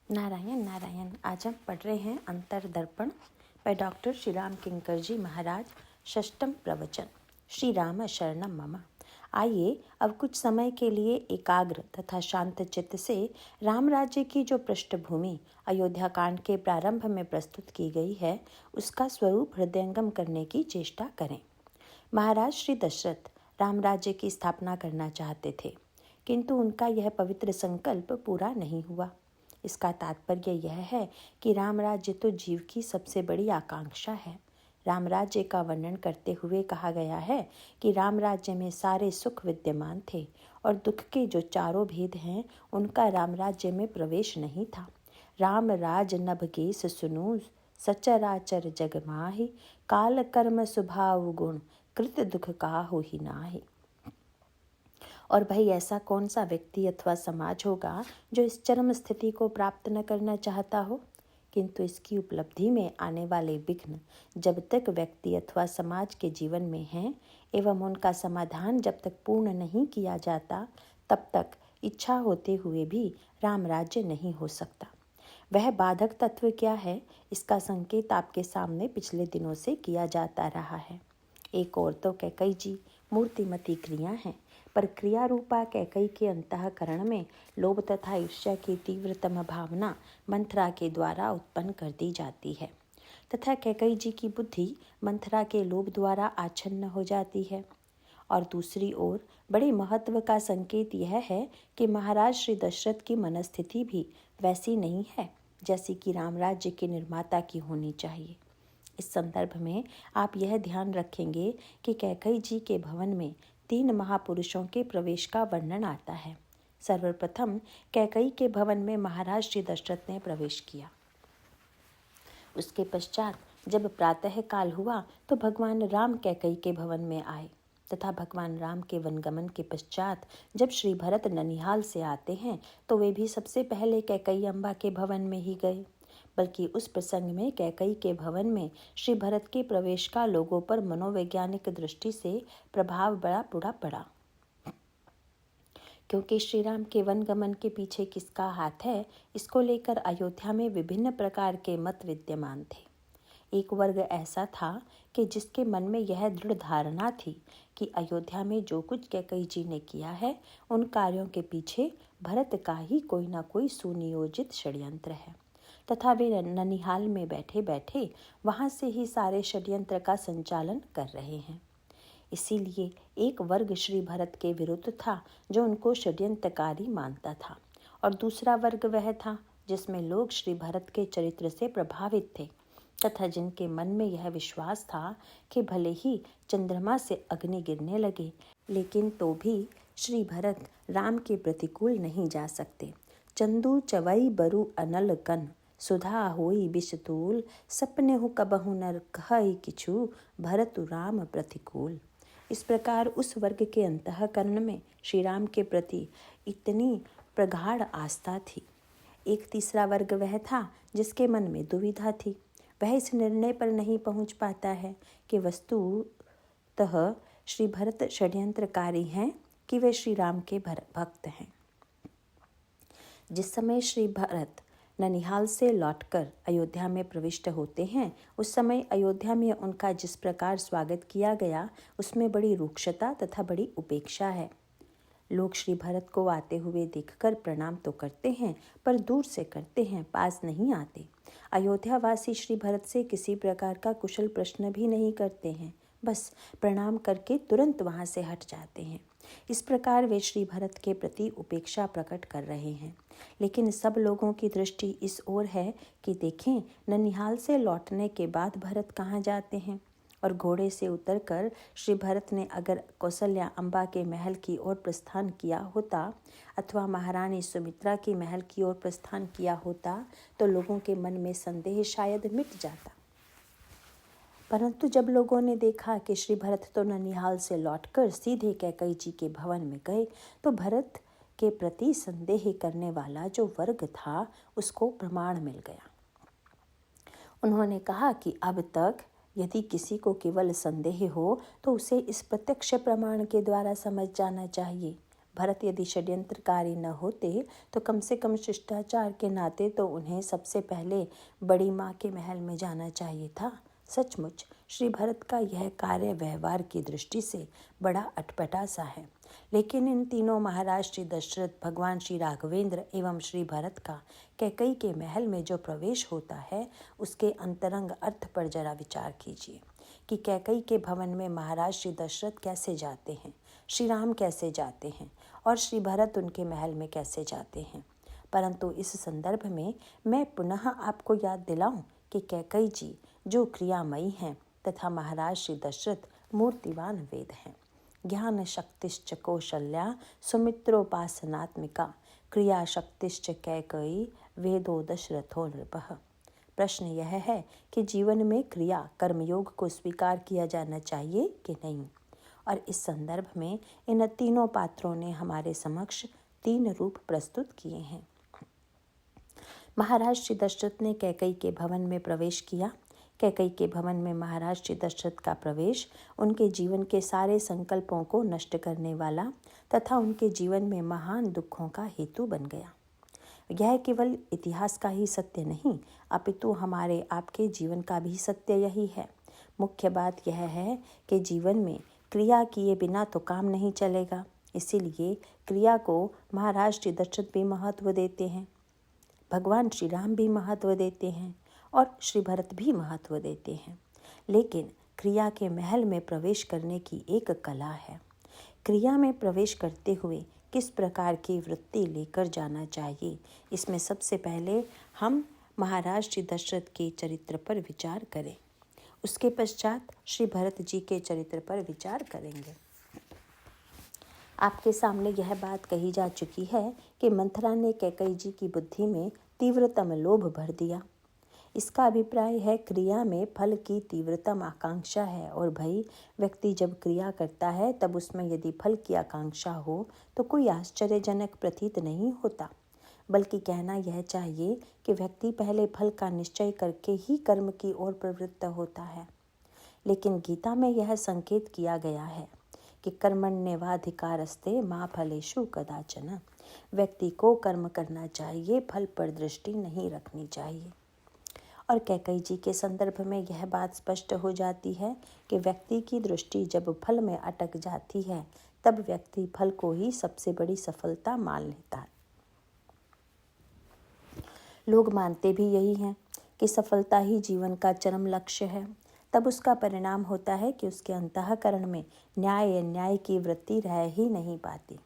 नारायण नारायण। आज हम पढ़ रहे हैं अंतरदर्पण by डॉक्टर श्री राम किंकर जी महाराज। षष्ठम प्रवचन। श्री राम शरणम मम। आइए अब कुछ समय के लिए एकाग्र तथा शांत चित्त से राम राज्य की जो पृष्ठभूमि अयोध्या कांड के प्रारंभ में प्रस्तुत की गई है उसका स्वरूप हृदयंगम करने की चेष्टा करें। महाराज श्री दशरथ राम राज्य की स्थापना करना चाहते थे, किंतु उनका यह पवित्र संकल्प पूरा नहीं हुआ। इसका तात्पर्य यह है कि राम राज्य तो जीव की सबसे बड़ी आकांक्षा है। राम राज्य का वर्णन करते हुए कहा गया है कि राम राज्य में सारे सुख विद्यमान थे और दुख के जो चारों भेद हैं उनका राम राज्य में प्रवेश नहीं था। राम राज नभ गेस सुनु सचराचर जग माहि, काल कर्म स्वभाव गुण कृत दुख काहु ही नाहि। और भाई ऐसा कौन सा व्यक्ति अथवा समाज होगा जो इस चरम स्थिति को प्राप्त न करना चाहता हो, किंतु इसकी उपलब्धि में आने वाले विघ्न जब तक व्यक्ति अथवा समाज के जीवन में हैं एवं उनका समाधान जब तक पूर्ण नहीं किया जाता तब तक इच्छा होते हुए भी राम राज्य नहीं हो सकता। वह बाधक तत्व क्या है, इसका संकेत आपके सामने पिछले दिनों से किया जाता रहा है। एक और तो कैकई जी मूर्तिमती क्रिया हैं, पर क्रिया रूपा कैकई के अंतःकरण में लोभ तथा ईर्ष्या की तीव्रतम भावना मंथरा के द्वारा उत्पन्न कर दी जाती है तथा कैकई जी की बुद्धि मंथरा के लोभ द्वारा आच्छन्न हो जाती है। और दूसरी ओर बड़े महत्व का संकेत यह है कि महाराज श्री दशरथ की मनस्थिति भी वैसी नहीं है जैसी कि राम राज्य के निर्माता की होनी चाहिए। इस संदर्भ में आप यह ध्यान रखेंगे कि कैकई जी के भवन में 3 महापुरुषों के प्रवेश का वर्णन आता है। सर्वप्रथम कैकई के भवन में महाराज श्री दशरथ ने प्रवेश किया। उसके पश्चात जब प्रातः काल हुआ तो भगवान राम कैकई के भवन में आए तथा भगवान राम के वनगमन के पश्चात जब श्री भरत ननिहाल से आते हैं तो वे भी सबसे पहले कैकई अम्बा के भवन में ही गए। बल्कि उस प्रसंग में कैकई के भवन में श्री भरत के प्रवेश का लोगों पर मनोवैज्ञानिक दृष्टि से प्रभाव बड़ा बुरा पड़ा, क्योंकि श्री राम के वनगमन के पीछे किसका हाथ है, इसको लेकर अयोध्या में विभिन्न प्रकार के मत विद्यमान थे। एक वर्ग ऐसा था कि जिसके मन में यह दृढ़ धारणा थी कि अयोध्या में जो कुछ कैकई जी ने किया है उन कार्यों के पीछे भरत का ही कोई ना कोई सुनियोजित षड्यंत्र है तथा वे ननिहाल में बैठे बैठे वहां से ही सारे षड्यंत्र का संचालन कर रहे हैं। इसीलिए एक वर्ग श्री भरत के विरुद्ध था जो उनको षड्यंत्रकारी मानता था, और दूसरा वर्ग वह था जिसमें लोग श्री भरत के चरित्र से प्रभावित थे तथा जिनके मन में यह विश्वास था कि भले ही चंद्रमा से अग्नि गिरने लगे लेकिन तो भी श्री भरत राम के प्रतिकूल नहीं जा सकते। चंदू चवई बरु अनल कन सुधा होई बिशतूल, सपने हु कबहु नर कहई किछु भरतु राम प्रतिकूल। इस प्रकार उस वर्ग के अंतःकरण में श्री राम के प्रति इतनी प्रगाढ़ आस्था थी। एक तीसरा वर्ग वह था जिसके मन में दुविधा थी। वह इस निर्णय पर नहीं पहुंच पाता है कि वस्तुतः श्री भरत षड्यंत्रकारी हैं कि वे श्री राम के भक्त हैं। जिस समय श्री भरत ननिहाल से लौटकर अयोध्या में प्रविष्ट होते हैं उस समय अयोध्या में उनका जिस प्रकार स्वागत किया गया उसमें बड़ी रूक्षता तथा बड़ी उपेक्षा है। लोग श्री भरत को आते हुए देखकर प्रणाम तो करते हैं पर दूर से करते हैं, पास नहीं आते। अयोध्यावासी श्री भरत से किसी प्रकार का कुशल प्रश्न भी नहीं करते हैं, बस प्रणाम करके तुरंत वहां से हट जाते हैं। इस प्रकार वे श्री भरत के प्रति उपेक्षा प्रकट कर रहे हैं। लेकिन सब लोगों की दृष्टि इस ओर है कि देखें ननिहाल से लौटने के बाद भरत कहाँ जाते हैं, और घोड़े से उतरकर श्री भरत ने अगर कौशल्या अम्बा के महल की ओर प्रस्थान किया होता अथवा महारानी सुमित्रा के महल की ओर प्रस्थान किया होता तो लोगों के मन में संदेह शायद मिट जाता। परंतु जब लोगों ने देखा कि श्री भरत तो ननिहाल से लौटकर सीधे कैकई जी के भवन में गए तो भरत के प्रति संदेह करने वाला जो वर्ग था उसको प्रमाण मिल गया। उन्होंने कहा कि अब तक यदि किसी को केवल संदेह हो तो उसे इस प्रत्यक्ष प्रमाण के द्वारा समझ जाना चाहिए। भरत यदि षड्यंत्रकारी न होते तो कम से कम शिष्टाचार के नाते तो उन्हें सबसे पहले बड़ी माँ के महल में जाना चाहिए था। सचमुच श्री भरत का यह कार्य व्यवहार की दृष्टि से बड़ा अटपटा सा है, लेकिन इन तीनों महाराज श्री दशरथ, भगवान श्री राघवेंद्र एवं श्री भरत का कैकई के महल में जो प्रवेश होता है उसके अंतरंग अर्थ पर जरा विचार कीजिए कि कैकई के भवन में महाराज श्री दशरथ कैसे जाते हैं, श्री राम कैसे जाते हैं और श्री भरत उनके महल में कैसे जाते हैं। परंतु इस संदर्भ में मैं पुनः आपको याद दिलाऊं कि कैकई जी जो क्रियामयी हैं तथा महाराज श्री दशरथ मूर्तिवान वेद हैं। ज्ञान शक्तिश्च कौशल्या सुमित्रोपासनात्मिका क्रिया शक्तिश्च कैकयी वेदो दशरथो नृपः। प्रश्न यह है कि जीवन में क्रिया कर्मयोग को स्वीकार किया जाना चाहिए कि नहीं, और इस संदर्भ में इन तीनों पात्रों ने हमारे समक्ष 3 रूप प्रस्तुत किए हैं। महाराज श्री दशरथ ने कैकई के भवन में प्रवेश किया। कैकई के भवन में महाराज श्री दशरथ का प्रवेश उनके जीवन के सारे संकल्पों को नष्ट करने वाला तथा उनके जीवन में महान दुखों का हेतु बन गया। यह केवल इतिहास का ही सत्य नहीं, अपितु हमारे आपके जीवन का भी सत्य यही है। मुख्य बात यह है कि जीवन में क्रिया किए बिना तो काम नहीं चलेगा, इसीलिए क्रिया को महाराज श्री दशरथ भी महत्व देते हैं, भगवान श्री राम भी महत्व देते हैं और श्री भरत भी महत्व देते हैं। लेकिन क्रिया के महल में प्रवेश करने की एक कला है। क्रिया में प्रवेश करते हुए किस प्रकार की वृत्ति लेकर जाना चाहिए, इसमें सबसे पहले हम महाराज श्री दशरथ के चरित्र पर विचार करें। उसके पश्चात श्री भरत जी के चरित्र पर विचार करेंगे। आपके सामने यह बात कही जा चुकी है कि मंथरा ने कैकई जी की बुद्धि में तीव्रतम लोभ भर दिया। इसका अभिप्राय है क्रिया में फल की तीव्रतम आकांक्षा है, और भाई व्यक्ति जब क्रिया करता है तब उसमें यदि फल की आकांक्षा हो तो कोई आश्चर्यजनक प्रतीत नहीं होता, बल्कि कहना यह चाहिए कि व्यक्ति पहले फल का निश्चय करके ही कर्म की ओर प्रवृत्त होता है। लेकिन गीता में यह संकेत किया गया है कि कर्मण्येवाधिकारस्ते मा फलेषु कदाचन। व्यक्ति को कर्म करना चाहिए, फल पर दृष्टि नहीं रखनी चाहिए। और कैकई जी के संदर्भ में यह बात स्पष्ट हो जाती है कि व्यक्ति की दृष्टि जब फल में अटक जाती है तब व्यक्ति फल को ही सबसे बड़ी सफलता मान लेता है। लोग मानते भी यही हैं कि सफलता ही जीवन का चरम लक्ष्य है। तब उसका परिणाम होता है कि उसके अंतःकरण में न्याय की वृत्ति रह ही नहीं पाती,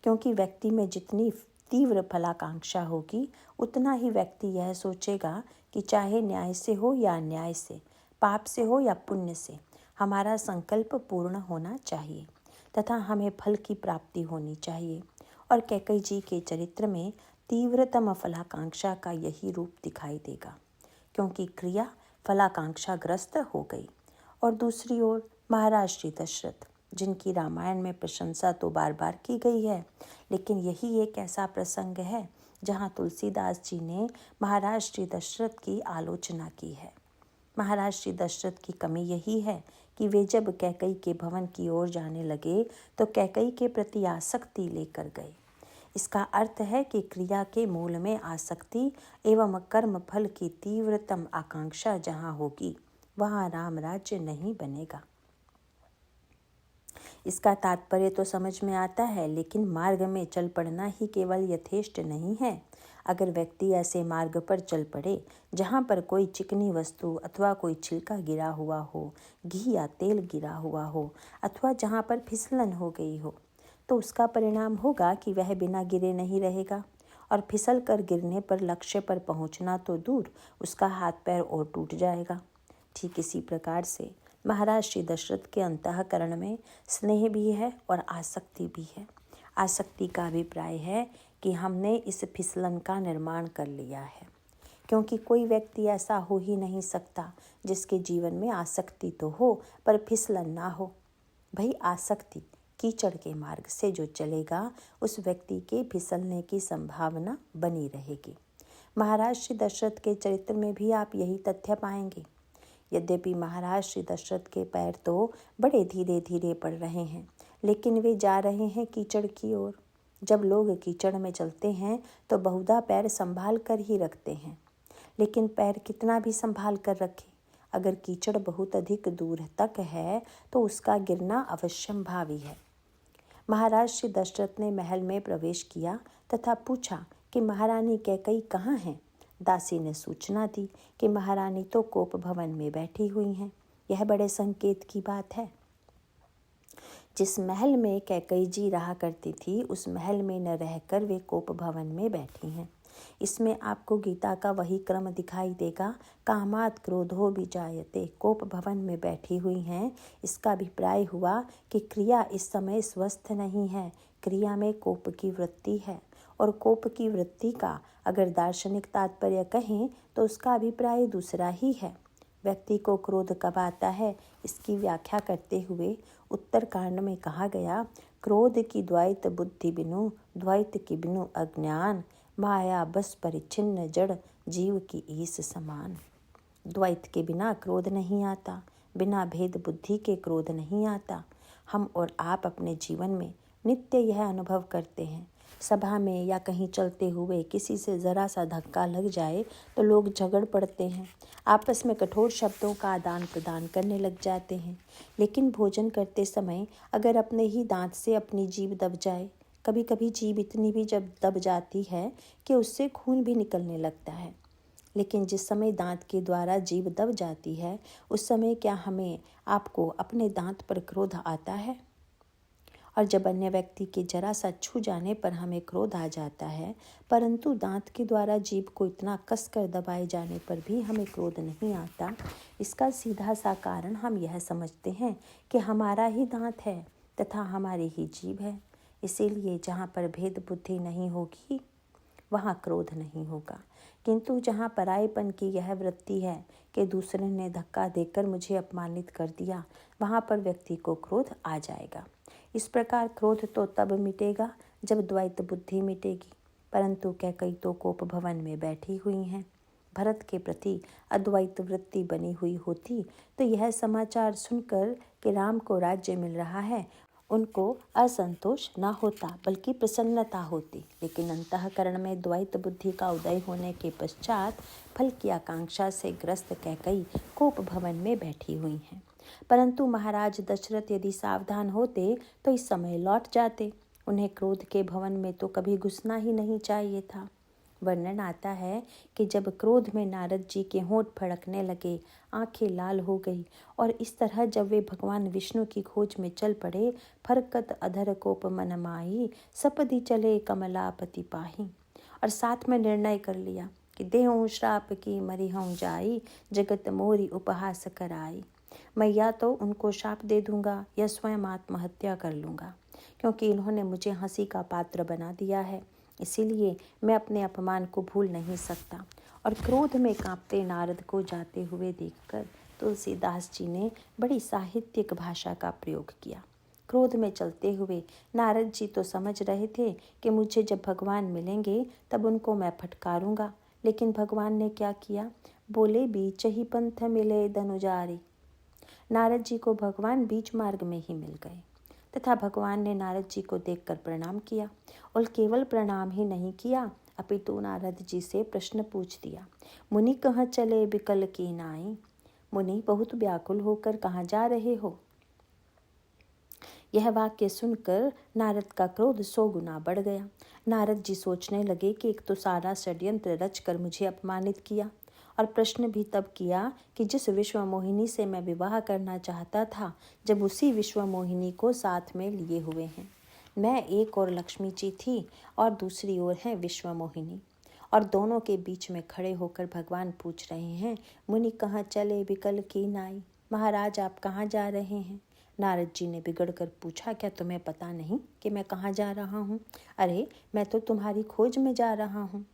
क्योंकि व्यक्ति में जितनी तीव्र फलाकांक्षा होगी उतना ही व्यक्ति यह सोचेगा कि चाहे न्याय से हो या अन्याय से, पाप से हो या पुण्य से, हमारा संकल्प पूर्ण होना चाहिए तथा हमें फल की प्राप्ति होनी चाहिए। और कैकई जी के चरित्र में तीव्रतम फलाकांक्षा का यही रूप दिखाई देगा, क्योंकि क्रिया फलाकांक्षाग्रस्त हो गई। और दूसरी ओर महाराज श्री दशरथ, जिनकी रामायण में प्रशंसा तो बार बार की गई है, लेकिन यही एक ऐसा प्रसंग है जहाँ तुलसीदास जी ने महाराज श्री दशरथ की आलोचना की है। महाराज श्री दशरथ की कमी यही है कि वे जब कैकई के भवन की ओर जाने लगे तो कैकई के प्रति आसक्ति लेकर गए। इसका अर्थ है कि क्रिया के मूल में आसक्ति एवं कर्म फल की तीव्रतम आकांक्षा जहाँ होगी वहाँ राम राज्य नहीं बनेगा। इसका तात्पर्य तो समझ में आता है, लेकिन मार्ग में चल पड़ना ही केवल यथेष्ट नहीं है। अगर व्यक्ति ऐसे मार्ग पर चल पड़े जहाँ पर कोई चिकनी वस्तु अथवा कोई छिलका गिरा हुआ हो, घी या तेल गिरा हुआ हो, अथवा जहाँ पर फिसलन हो गई हो, तो उसका परिणाम होगा कि वह बिना गिरे नहीं रहेगा, और फिसल कर गिरने पर लक्ष्य पर पहुँचना तो दूर, उसका हाथ पैर और टूट जाएगा। ठीक इसी प्रकार से महाराज श्री दशरथ के अंतःकरण में स्नेह भी है और आसक्ति भी है। आसक्ति का अभिप्राय है कि हमने इस फिसलन का निर्माण कर लिया है, क्योंकि कोई व्यक्ति ऐसा हो ही नहीं सकता जिसके जीवन में आसक्ति तो हो पर फिसलन ना हो। भाई आसक्ति कीचड़ के मार्ग से जो चलेगा उस व्यक्ति के फिसलने की संभावना बनी रहेगी। महाराज श्री दशरथ के चरित्र में भी आप यही तथ्य पाएंगे। यद्यपि महाराज श्री दशरथ के पैर तो बड़े धीरे धीरे पड़ रहे हैं, लेकिन वे जा रहे हैं कीचड़ की ओर। जब लोग कीचड़ में चलते हैं तो बहुधा पैर संभाल कर ही रखते हैं, लेकिन पैर कितना भी संभाल कर रखें, अगर कीचड़ बहुत अधिक दूर तक है तो उसका गिरना अवश्यंभावी है। महाराज श्री दशरथ ने महल में प्रवेश किया तथा पूछा कि महारानी कैकई कहाँ हैं। दासी ने सूचना दी कि महारानी तो कोप भवन में बैठी हुई हैं। यह बड़े संकेत की बात है। जिस महल में कैकई जी रहा करती थी उस महल में न रहकर वे कोप भवन में बैठी हैं। इसमें आपको गीता का वही क्रम दिखाई देगा। कामात क्रोधो विजायते, कोप भवन में बैठी हुई हैं। इसका अभिप्राय हुआ कि क्रिया इस समय स्वस्थ नहीं है, क्रिया में कोप की वृत्ति है। और कोप की वृत्ति का अगर दार्शनिक तात्पर्य कहें तो उसका अभिप्राय दूसरा ही है। व्यक्ति को क्रोध कब आता है, इसकी व्याख्या करते हुए उत्तरकांड में कहा गया, क्रोध की द्वैत बुद्धि बिनु, द्वैत की बिनु अज्ञान, माया बस परिच्छिन्न जड़, जीव की ईस समान। द्वैत के बिना क्रोध नहीं आता, बिना भेद बुद्धि के क्रोध नहीं आता। हम और आप अपने जीवन में नित्य यह अनुभव करते हैं। सभा में या कहीं चलते हुए किसी से ज़रा सा धक्का लग जाए तो लोग झगड़ पड़ते हैं, आपस में कठोर शब्दों का आदान प्रदान करने लग जाते हैं। लेकिन भोजन करते समय अगर अपने ही दांत से अपनी जीभ दब जाए, कभी कभी जीभ इतनी भी जब दब जाती है कि उससे खून भी निकलने लगता है, लेकिन जिस समय दांत के द्वारा जीभ दब जाती है उस समय क्या हमें आपको अपने दांत पर क्रोध आता है? और जब अन्य व्यक्ति के जरा सा छू जाने पर हमें क्रोध आ जाता है, परंतु दांत के द्वारा जीभ को इतना कसकर दबाए जाने पर भी हमें क्रोध नहीं आता। इसका सीधा सा कारण हम यह समझते हैं कि हमारा ही दांत है तथा हमारी ही जीभ है। इसीलिए जहाँ पर भेद बुद्धि नहीं होगी वहाँ क्रोध नहीं होगा, किंतु जहाँ परायेपन की यह वृत्ति है कि दूसरे ने धक्का देकर मुझे अपमानित कर दिया, वहाँ पर व्यक्ति को क्रोध आ जाएगा। इस प्रकार क्रोध तो तब मिटेगा जब द्वैत बुद्धि मिटेगी। परंतु कैकई तो कोप भवन में बैठी हुई हैं। भरत के प्रति अद्वैत वृत्ति बनी हुई होती तो यह समाचार सुनकर कि राम को राज्य मिल रहा है उनको असंतोष न होता बल्कि प्रसन्नता होती। लेकिन अंतःकरण में द्वैत बुद्धि का उदय होने के पश्चात फल की आकांक्षा से ग्रस्त कैकई कोप भवन में बैठी हुई हैं। परंतु महाराज दशरथ यदि सावधान होते तो इस समय लौट जाते। उन्हें क्रोध के भवन में तो कभी घुसना ही नहीं चाहिए था। वर्णन आता है कि जब क्रोध में नारद जी के होंठ फड़कने लगे, आंखें लाल हो गई और इस तरह जब वे भगवान विष्णु की खोज में चल पड़े, फरकत अधर कोप मन माही, सपदी चले कमलापति पाही। और साथ में निर्णय कर लिया कि देहूँ श्राप की मरिहूँ जाई, जगत मोरी उपहास कराई। मैं या तो उनको शाप दे दूंगा या स्वयं आत्महत्या कर लूँगा, क्योंकि इन्होंने मुझे हंसी का पात्र बना दिया है। इसीलिए मैं अपने अपमान को भूल नहीं सकता। और क्रोध में कांपते नारद को जाते हुए देखकर तुलसीदास जी ने बड़ी साहित्यिक भाषा का प्रयोग किया। क्रोध में चलते हुए नारद जी तो समझ रहे थे कि मुझे जब भगवान मिलेंगे तब उनको मैं फटकारूंगा, लेकिन भगवान ने क्या किया? बोले बीच ही पंथ मिले धनुजारी। नारद जी को भगवान बीच मार्ग में ही मिल गए तथा भगवान ने नारद जी को देखकर प्रणाम किया और केवल प्रणाम ही नहीं किया अपितु नारद जी से प्रश्न पूछ दिया, मुनि कहाँ चले बिकल की नाई। मुनि बहुत व्याकुल होकर कहाँ जा रहे हो? यह वाक्य सुनकर नारद का क्रोध 100 गुना बढ़ गया। नारद जी सोचने लगे कि एक तो सारा षड्यंत्र रचकर मुझे अपमानित किया और प्रश्न भी तब किया कि जिस विश्व मोहिनी से मैं विवाह करना चाहता था, जब उसी विश्व मोहिनी को साथ में लिए हुए हैं। मैं एक और लक्ष्मी जी थी और दूसरी ओर है विश्व मोहिनी, और दोनों के बीच में खड़े होकर भगवान पूछ रहे हैं, मुनि कहाँ चले बिकल की नाई। महाराज आप कहाँ जा रहे हैं? नारद जी ने बिगड़ कर पूछा, क्या तुम्हें पता नहीं कि मैं कहाँ जा रहा हूँ? अरे मैं तो तुम्हारी खोज में जा रहा हूँ।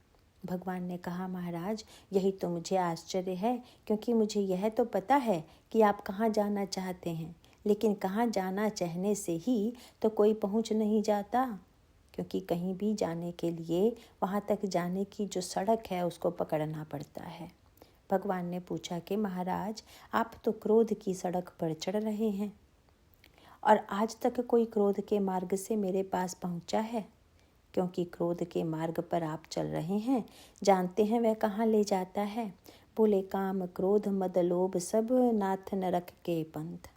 भगवान ने कहा, महाराज यही तो मुझे आश्चर्य है, क्योंकि मुझे यह तो पता है कि आप कहाँ जाना चाहते हैं, लेकिन कहाँ जाना चाहने से ही तो कोई पहुँच नहीं जाता, क्योंकि कहीं भी जाने के लिए वहाँ तक जाने की जो सड़क है उसको पकड़ना पड़ता है। भगवान ने पूछा कि महाराज आप तो क्रोध की सड़क पर चढ़ रहे हैं और आज तक कोई क्रोध के मार्ग से मेरे पास पहुँचा है? क्योंकि क्रोध के मार्ग पर आप चल रहे हैं, जानते हैं वह कहाँ ले जाता है। बोले, काम क्रोध मद लोभ सब नाथ नरक के पंथ।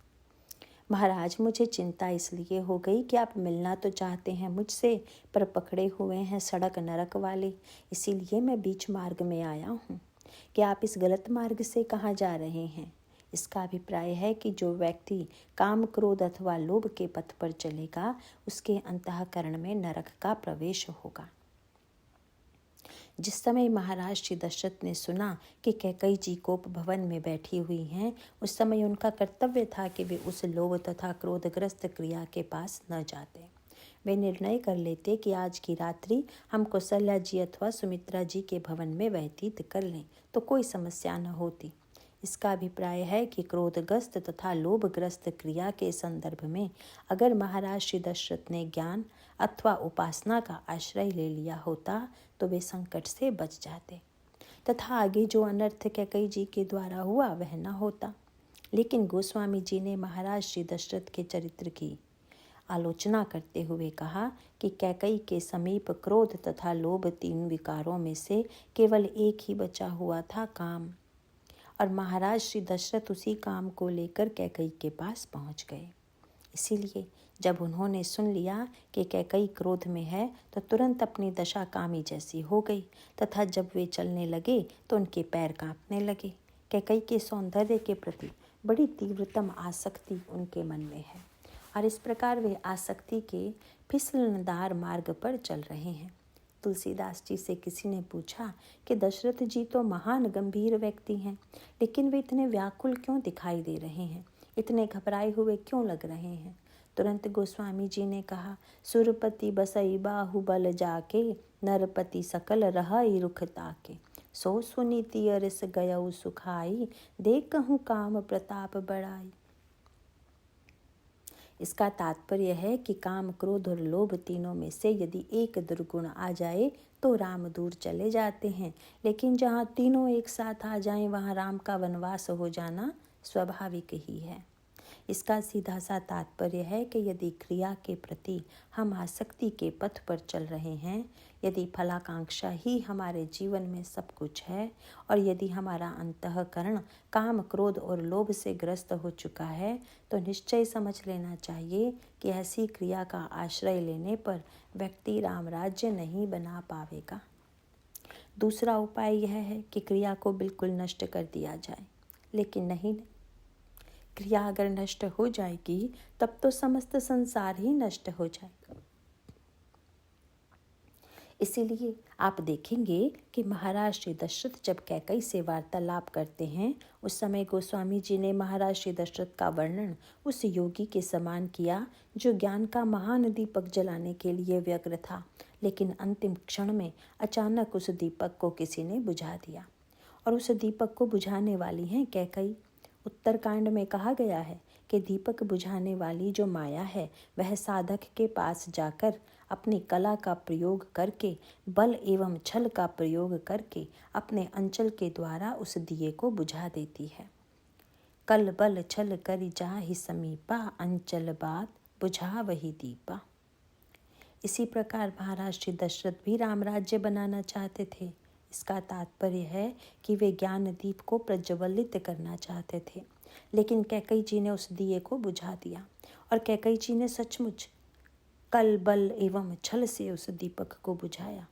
महाराज, मुझे चिंता इसलिए हो गई कि आप मिलना तो चाहते हैं मुझसे, पर पकड़े हुए हैं सड़क नरक वाले, इसीलिए मैं बीच मार्ग में आया हूँ। कि आप इस गलत मार्ग से कहाँ जा रहे हैं? इसका अभिप्राय है कि जो व्यक्ति काम क्रोध अथवा लोभ के पथ पर चलेगा, उसके अंतःकरण में नरक का प्रवेश होगा। जिस समय महाराज श्री दशरथ ने सुना कि कैकेयी जी कोप भवन में बैठी हुई हैं, उस समय उनका कर्तव्य था कि वे उस लोभ तथा क्रोधग्रस्त क्रिया के पास न जाते। वे निर्णय कर लेते कि आज की रात्रि हम कौशल्या जी अथवा सुमित्रा जी के भवन में व्यतीत कर लें तो कोई समस्या न होती। इसका अभिप्राय है कि क्रोधग्रस्त तथा लोभग्रस्त क्रिया के संदर्भ में अगर महाराज श्री दशरथ ने ज्ञान अथवा उपासना का आश्रय ले लिया होता तो वे संकट से बच जाते तथा आगे जो अनर्थ कैकेयी जी के द्वारा हुआ वह न होता। लेकिन गोस्वामी जी ने महाराज श्री दशरथ के चरित्र की आलोचना करते हुए कहा कि कैकेयी के समीप क्रोध तथा लोभ तीन विकारों में से केवल एक ही बचा हुआ था, काम। और महाराज श्री दशरथ उसी काम को लेकर कैकेयी के पास पहुंच गए। इसीलिए जब उन्होंने सुन लिया कि कैकेयी क्रोध में है तो तुरंत अपनी दशा कामी जैसी हो गई तथा जब वे चलने लगे तो उनके पैर कांपने लगे। कैकेयी के सौंदर्य के प्रति बड़ी तीव्रतम आसक्ति उनके मन में है और इस प्रकार वे आसक्ति के फिसलनदार मार्ग पर चल रहे हैं। तुलसीदास जी से किसी ने पूछा कि दशरथ जी तो महान गंभीर व्यक्ति हैं, लेकिन वे इतने व्याकुल क्यों दिखाई दे रहे हैं, इतने घबराए हुए क्यों लग रहे हैं? तुरंत गोस्वामी जी ने कहा, सुरपति बसई बाहुबल जाके, नरपति सकल रहई रुख ताके, सो सुनीति अरस गयऊ सुखाई, देख कहूँ काम प्रताप बढ़ाई। इसका तात्पर्य है कि काम क्रोध और लोभ तीनों में से यदि एक दुर्गुण आ जाए तो राम दूर चले जाते हैं, लेकिन जहाँ तीनों एक साथ आ जाएं वहाँ राम का वनवास हो जाना स्वाभाविक ही है। इसका सीधा सा तात्पर्य है कि यदि क्रिया के प्रति हम आसक्ति के पथ पर चल रहे हैं, यदि फलाकांक्षा ही हमारे जीवन में सब कुछ है और यदि हमारा अंतःकरण काम क्रोध और लोभ से ग्रस्त हो चुका है, तो निश्चय समझ लेना चाहिए कि ऐसी क्रिया का आश्रय लेने पर व्यक्ति राम राज्य नहीं बना पाएगा। दूसरा उपाय यह है कि क्रिया को बिल्कुल नष्ट कर दिया जाए, लेकिन नहीं, क्रिया अगर नष्ट हो जाएगी तब तो समस्त संसार ही नष्ट हो जाएगा। इसीलिए आप देखेंगे कि महाराज श्री दशरथ जब कैकेयी से वार्तालाप करते हैं, उस समय गोस्वामी जी ने महाराज श्री दशरथ का वर्णन उस योगी के समान किया जो ज्ञान का महान दीपक जलाने के लिए व्यग्र था, लेकिन अंतिम क्षण में अचानक उस दीपक को किसी ने बुझा दिया। और उस दीपक को बुझाने वाली हैं कैकेयी। उत्तरकांड में कहा गया है कि दीपक बुझाने वाली जो माया है वह साधक के पास जाकर अपनी कला का प्रयोग करके, बल एवं छल का प्रयोग करके अपने अंचल के द्वारा उस दिए को बुझा देती है। कल बल छल करि जाहि समीपा, अंचल बात बुझा वही दीपा। इसी प्रकार महाराज श्री दशरथ भी राम राज्य बनाना चाहते थे। इसका तात्पर्य है कि वे ज्ञान दीप को प्रज्वलित करना चाहते थे, लेकिन कैकेयी जी ने उस दिए को बुझा दिया और कैकेयी जी ने सचमुच कल बल एवं छल से उस दीपक को बुझाया।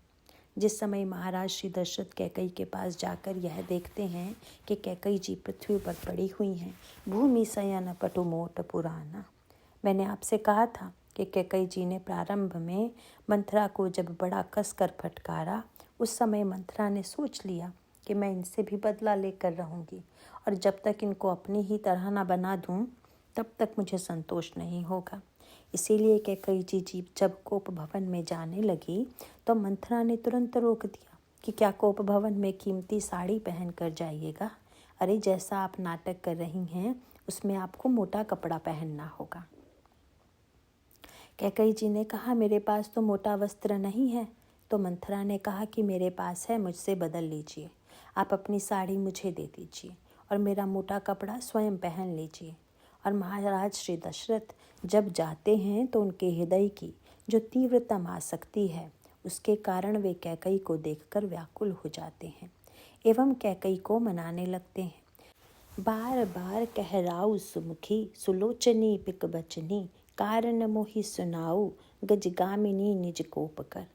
जिस समय महाराज श्री दशरथ कैकेयी के पास जाकर यह देखते हैं कि कैकेयी जी पृथ्वी पर पड़ी हुई हैं, भूमि शयन पटु मोट पुराना। मैंने आपसे कहा था कि कैकेयी जी ने प्रारंभ में मंथरा को जब बड़ा कसकर फटकारा, उस समय मंथरा ने सोच लिया कि मैं इनसे भी बदला लेकर रहूंगी और जब तक इनको अपनी ही तरह ना बना दूं तब तक मुझे संतोष नहीं होगा। इसीलिए कैकेयी जी जब कोप भवन में जाने लगी तो मंथरा ने तुरंत रोक दिया कि क्या कोप भवन में कीमती साड़ी पहन कर जाइएगा? अरे जैसा आप नाटक कर रही हैं उसमें आपको मोटा कपड़ा पहनना होगा। कैकेयी जी ने कहा, मेरे पास तो मोटा वस्त्र नहीं है। तो मंथरा ने कहा कि मेरे पास है, मुझसे बदल लीजिए। आप अपनी साड़ी मुझे दे दीजिए और मेरा मोटा कपड़ा स्वयं पहन लीजिए। और महाराज श्री दशरथ जब जाते हैं तो उनके हृदय की जो तीव्रतम आसक्ति है उसके कारण वे कैकई को देखकर व्याकुल हो जाते हैं एवं कैकई को मनाने लगते हैं। बार बार कहराऊ सुमुखी सुलोचनी पिक बचनी कारण मोहि सुनाऊ गजगामिनी निज कोप कर।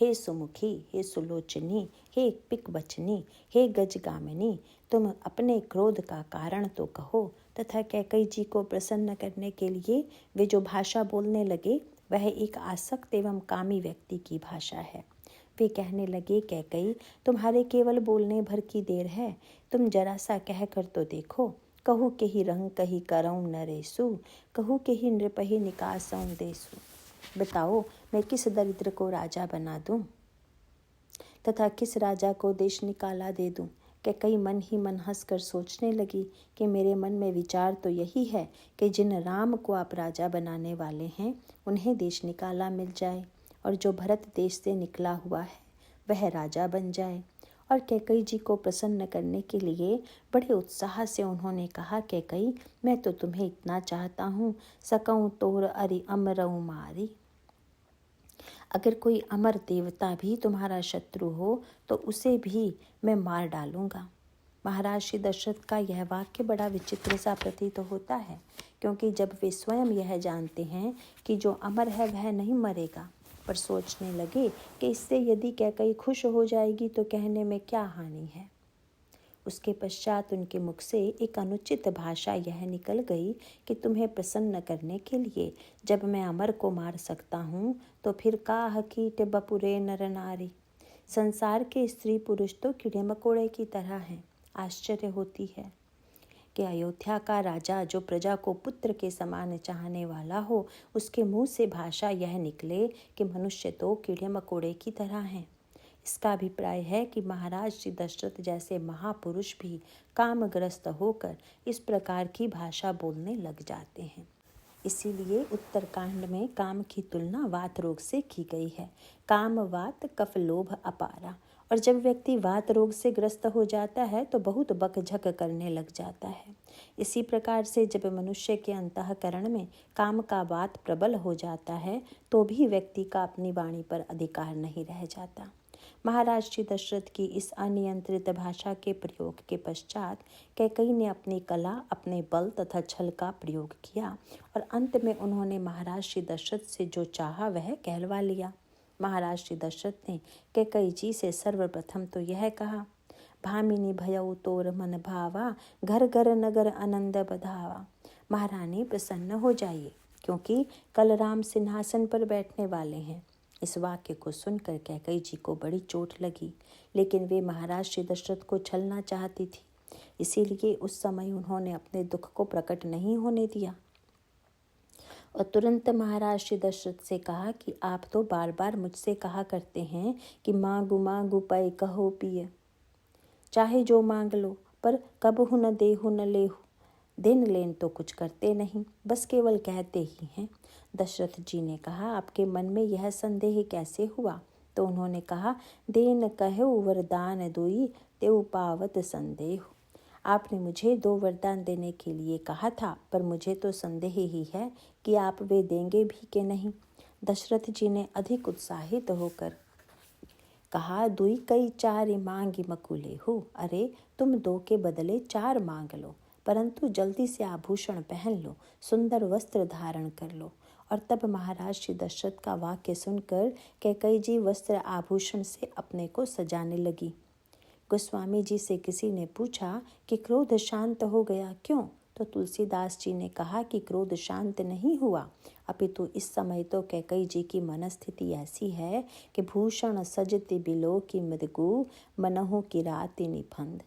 हे सुमुखी, हे सुलोचनी, हे पिक बचनी, हे गजगामिनी, तुम अपने क्रोध का कारण तो कहो। तथा कैकई जी को प्रसन्न करने के लिए वे जो भाषा बोलने लगे वह एक आसक्त एवं कामी व्यक्ति की भाषा है। वे कहने लगे, कैकई, तुम्हारे केवल बोलने भर की देर है, तुम जरा सा कह कर तो देखो। कहू के ही रंग कही करऊँ नरेसु, कहू के ही नृपहि निकासऊँ देसु। बताओ मैं किस दरिद्र को राजा बना दूं तथा किस राजा को देश निकाला दे दूं। कैकई मन ही मन हंसकर सोचने लगी कि मेरे मन में विचार तो यही है कि जिन राम को आप राजा बनाने वाले हैं उन्हें देश निकाला मिल जाए और जो भरत देश से निकला हुआ है वह राजा बन जाए। और कैकई जी को प्रसन्न करने के लिए बड़े उत्साह से उन्होंने कहा, कैकई, मैं तो तुम्हें इतना चाहता हूँ, सकऊँ तोर अरि अमरऊ मारी। अगर कोई अमर देवता भी तुम्हारा शत्रु हो तो उसे भी मैं मार डालूंगा। महाराज श्री दशरथ का यह वाक्य बड़ा विचित्र सा प्रतीत होता है, क्योंकि जब वे स्वयं यह जानते हैं कि जो अमर है वह नहीं मरेगा, पर सोचने लगे कि इससे यदि कैकई खुश हो जाएगी तो कहने में क्या हानि है। उसके पश्चात उनके मुख से एक अनुचित भाषा यह निकल गई कि तुम्हें प्रसन्न करने के लिए जब मैं अमर को मार सकता हूँ तो फिर काह कीट बपुरे नर नारी। संसार के स्त्री पुरुष तो कीड़े मकोड़े की तरह हैं। आश्चर्य होती है कि अयोध्या का राजा जो प्रजा को पुत्र के समान चाहने वाला हो, उसके मुंह से भाषा यह निकले कि मनुष्य तो कीड़े मकोड़े की तरह हैं। इसका अभिप्राय है कि महाराज श्री दशरथ जैसे महापुरुष भी कामग्रस्त होकर इस प्रकार की भाषा बोलने लग जाते हैं। इसीलिए उत्तरकांड में काम की तुलना वात रोग से की गई है। काम वात कफ लोभ अपारा। और जब व्यक्ति वात रोग से ग्रस्त हो जाता है तो बहुत बकझक करने लग जाता है। इसी प्रकार से जब मनुष्य के अंतःकरण में काम का वात प्रबल हो जाता है तो भी व्यक्ति का अपनी वाणी पर अधिकार नहीं रह जाता। महाराज श्री दशरथ की इस अनियंत्रित भाषा के प्रयोग के पश्चात कैकई ने अपनी कला, अपने बल तथा छल का प्रयोग किया और अंत में उन्होंने महाराज श्री दशरथ से जो चाहा वह कहलवा लिया। महाराज श्री दशरथ ने कैकई जी से सर्वप्रथम तो यह कहा, भामिनी भयउ तोर मन भावा, घर घर नगर आनंद बधावा। महारानी प्रसन्न हो जाइए, क्योंकि कल राम सिंहासन पर बैठने वाले हैं। इस वाक्य को सुनकर कैकई जी को बड़ी चोट लगी, लेकिन वे महाराज श्री दशरथ को छलना चाहती थी, इसीलिए उस समय उन्होंने अपने दुख को प्रकट नहीं होने दिया और तुरंत महाराज श्री दशरथ से कहा कि आप तो बार बार मुझसे कहा करते हैं कि मांगू पै कहो पिय, चाहे जो मांग लो, पर कबहु न देहु न लेहु। देन लेन तो कुछ करते नहीं, बस केवल कहते ही हैं। दशरथ जी ने कहा, आपके मन में यह संदेह कैसे हुआ? तो उन्होंने कहा, देन कहु वरदान दुई, तेउ पावत संदेह। आपने मुझे 2 वरदान देने के लिए कहा था, पर मुझे तो संदेह ही है कि आप वे देंगे भी कि नहीं। दशरथ जी ने अधिक उत्साहित होकर कहा, दुई कई 4 मांगी मकुले हो। अरे, तुम 2 के बदले 4 मांग लो, परंतु जल्दी से आभूषण पहन लो, सुंदर वस्त्र धारण कर लो। और तब महाराज श्री दशरथ का वाक्य सुनकर कैकई जी वस्त्र आभूषण से अपने को सजाने लगी। गोस्वामी जी से किसी ने पूछा कि क्रोध शांत हो गया क्यों? तो तुलसीदास जी ने कहा कि क्रोध शांत नहीं हुआ, अपितु इस समय तो कैकई जी की मनस्थिति ऐसी है कि भूषण सजति बिलो की मृगु मनहु किराति निफंद।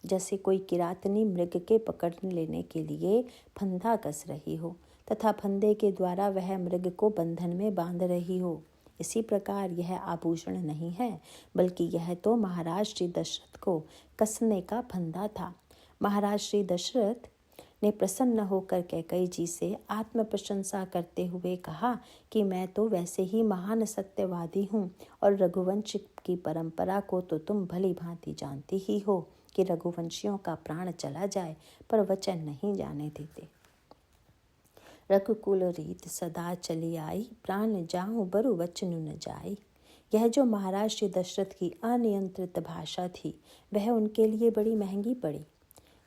जैसे कोई किरातनी मृग के पकड़ लेने के लिए फंदा कस रही हो तथा फंदे के द्वारा वह मृग को बंधन में बांध रही हो, इसी प्रकार यह आभूषण नहीं है, बल्कि यह तो महाराज श्री दशरथ को कसने का फंदा था। महाराज श्री दशरथ ने प्रसन्न होकर कैकई जी से आत्म प्रशंसा करते हुए कहा कि मैं तो वैसे ही महान सत्यवादी हूँ और रघुवंश की परंपरा को तो तुम भली भांति जानती ही हो कि रघुवंशियों का प्राण चला जाए पर वचन नहीं जाने देते। रघुकुल रीत सदा चली आई, प्राण जाऊं बरु वचन न जाई। यह जो महाराज श्री दशरथ की अनियंत्रित भाषा थी वह उनके लिए बड़ी महंगी पड़ी।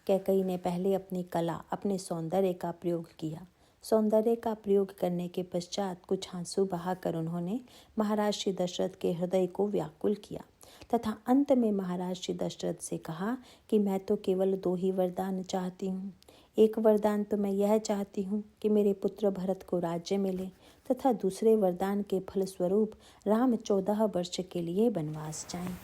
कैकई ने पहले अपनी कला, अपने सौंदर्य का प्रयोग किया। सौंदर्य का प्रयोग करने के पश्चात कुछ आंसू बहाकर उन्होंने महाराज श्री दशरथ के हृदय को व्याकुल किया तथा अंत में महाराज श्री दशरथ से कहा कि मैं तो केवल 2 ही वरदान चाहती हूँ। एक वरदान तो मैं यह चाहती हूँ कि मेरे पुत्र भरत को राज्य मिले तथा दूसरे वरदान के फलस्वरूप राम 14 वर्ष के लिए वनवास जाएं।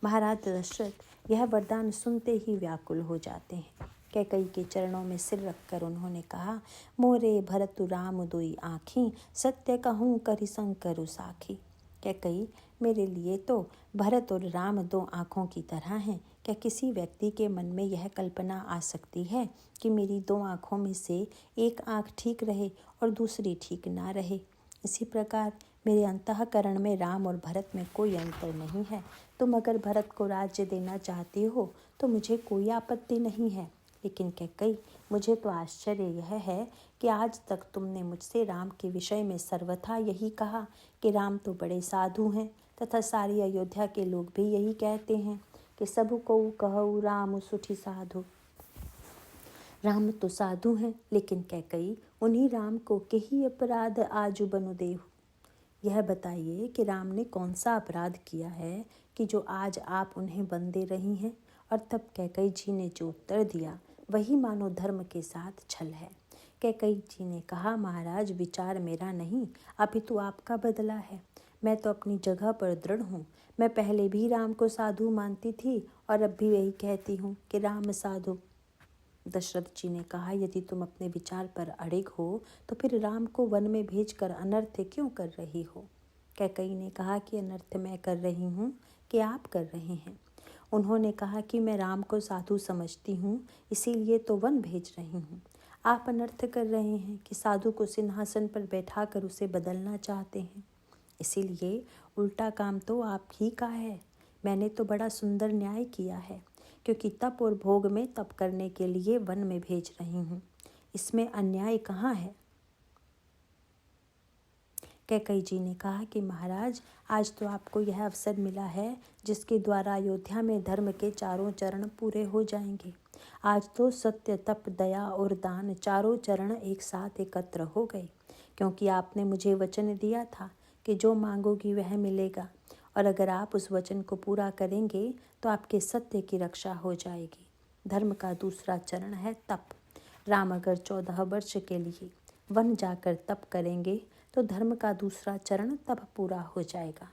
महाराज दशरथ यह वरदान सुनते ही व्याकुल हो जाते हैं। कैकई के चरणों में सिर रखकर उन्होंने कहा, मोरे भरतु राम दुई आँखी, सत्य कहूँ करि संकरु साखी। कैकई, मेरे लिए तो भरत और राम 2 आँखों की तरह हैं। क्या किसी व्यक्ति के मन में यह कल्पना आ सकती है कि मेरी 2 आँखों में से एक आँख ठीक रहे और दूसरी ठीक ना रहे? इसी प्रकार मेरे अंतःकरण में राम और भरत में कोई अंतर नहीं है। तुम अगर भरत को राज्य देना चाहती हो तो मुझे कोई आपत्ति नहीं है, लेकिन कैकई, मुझे तो आश्चर्य यह है कि आज तक तुमने मुझसे राम के विषय में सर्वथा यही कहा कि राम तो बड़े साधु हैं तथा सारी अयोध्या के लोग भी यही कहते हैं कि सबु को कहु राम सुठी साधु। राम तो साधु हैं, लेकिन कैकई, उन्हीं राम को केही अपराध आजु बनु देहु। यह बताइए कि राम ने कौन सा अपराध किया है कि जो आज आप उन्हें बन दे रही हैं? और तब कैकई जी ने जो उत्तर दिया वही मानो धर्म के साथ छल है। कैकई जी ने कहा, महाराज, विचार मेरा नहीं अपितु आपका बदला है। मैं तो अपनी जगह पर दृढ़ हूँ। मैं पहले भी राम को साधु मानती थी और अब भी वही कहती हूँ कि राम साधु। दशरथ जी ने कहा, यदि तुम अपने विचार पर अड़िग हो तो फिर राम को वन में भेजकर अनर्थ क्यों कर रही हो? कैकई ने कहा कि अनर्थ मैं कर रही हूँ कि आप कर रहे हैं? उन्होंने कहा कि मैं राम को साधु समझती हूँ, इसीलिए तो वन भेज रही हूँ। आप अनर्थ कर रहे हैं कि साधु को सिंहासन पर बैठाकर उसे बदलना चाहते हैं, इसीलिए उल्टा काम तो आप ही का है। मैंने तो बड़ा सुंदर न्याय किया है, क्योंकि तप और भोग में तप करने के लिए वन में भेज रही हूँ। इसमें अन्याय कहाँ है? कैकई जी ने कहा कि महाराज, आज तो आपको यह अवसर मिला है जिसके द्वारा अयोध्या में धर्म के 4 चरण पूरे हो जाएंगे। आज तो सत्य, तप, दया और दान 4 चरण एक साथ एकत्र हो गए, क्योंकि आपने मुझे वचन दिया था कि जो मांगोगी वह मिलेगा, और अगर आप उस वचन को पूरा करेंगे तो आपके सत्य की रक्षा हो जाएगी। धर्म का दूसरा चरण है तप। राम अगर 14 वर्ष के लिए वन जाकर तप करेंगे तो धर्म का दूसरा चरण तब पूरा हो जाएगा।